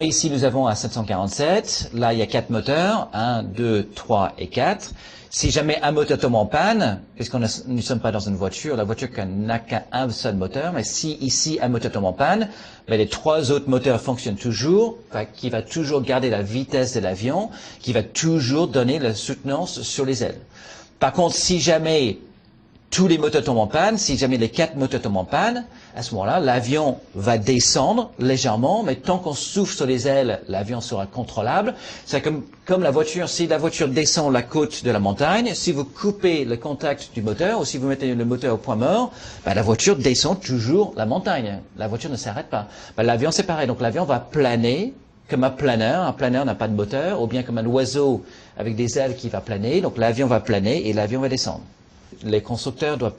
Ici, nous avons un 747. Là, il y a 4 moteurs. 1, 2, 3 et 4. Si jamais un moteur tombe en panne, puisqu'on ne sommes pas dans une voiture, la voiture n'a qu'un seul moteur, mais si ici un moteur tombe en panne, ben, les 3 autres moteurs fonctionnent toujours, qui va toujours garder la vitesse de l'avion, qui va toujours donner la soutenance sur les ailes. Par contre, si jamais tous les moteurs tombent en panne, si jamais les 4 moteurs tombent en panne, à ce moment-là, l'avion va descendre légèrement, mais tant qu'on souffle sur les ailes, l'avion sera contrôlable. C'est comme la voiture, si la voiture descend la côte de la montagne, si vous coupez le contact du moteur, ou si vous mettez le moteur au point mort, ben, la voiture descend toujours la montagne. La voiture ne s'arrête pas. Ben, l'avion, c'est pareil. Donc l'avion va planer comme un planeur. Un planeur n'a pas de moteur, ou bien comme un oiseau avec des ailes qui va planer. Donc l'avion va planer et l'avion va descendre. Les constructeurs doivent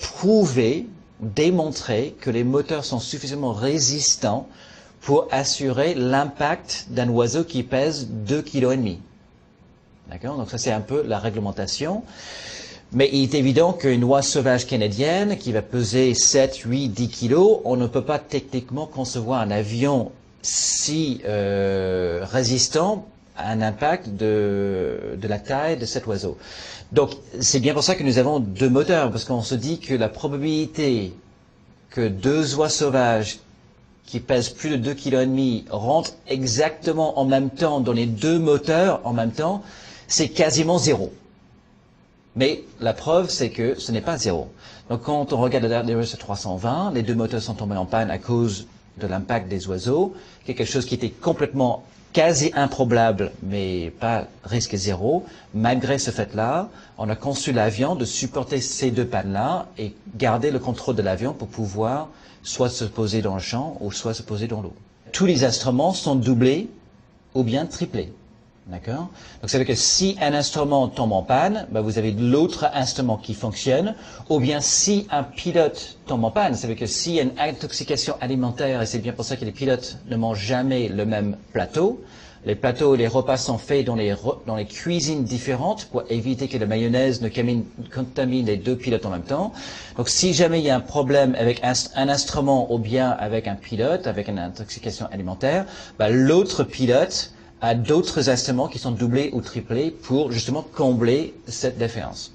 démontrer que les moteurs sont suffisamment résistants pour assurer l'impact d'un oiseau qui pèse 2,5 kg. D'accord? Donc ça, c'est un peu la réglementation. Mais il est évident qu'une oie sauvage canadienne qui va peser 7, 8, 10 kg, on ne peut pas techniquement concevoir un avion si résistant à un impact de la taille de cet oiseau. Donc, c'est bien pour ça que nous avons 2 moteurs, parce qu'on se dit que la probabilité que 2 oies sauvages qui pèsent plus de 2,5 kg rentrent exactement en même temps dans les 2 moteurs en même temps, c'est quasiment 0. Mais la preuve, c'est que ce n'est pas 0. Donc, quand on regarde l'Airbus 320, les 2 moteurs sont tombés en panne à cause de l'impact des oiseaux, quelque chose qui était complètement quasi improbable, mais pas risque 0. Malgré ce fait-là, on a conçu l'avion de supporter ces 2 pannes-là et garder le contrôle de l'avion pour pouvoir soit se poser dans le champ ou soit se poser dans l'eau. Tous les instruments sont doublés ou bien triplés. D'accord? Donc ça veut dire que si un instrument tombe en panne, ben vous avez l'autre instrument qui fonctionne, ou bien si un pilote tombe en panne, ça veut dire que s'il y a une intoxication alimentaire, et c'est bien pour ça que les pilotes ne mangent jamais le même plateau, les plateaux et les repas sont faits dans les cuisines différentes pour éviter que la mayonnaise ne contamine les 2 pilotes en même temps. Donc si jamais il y a un problème avec un instrument ou bien avec un pilote, avec une intoxication alimentaire, ben l'autre pilote à d'autres instruments qui sont doublés ou triplés pour justement combler cette différence.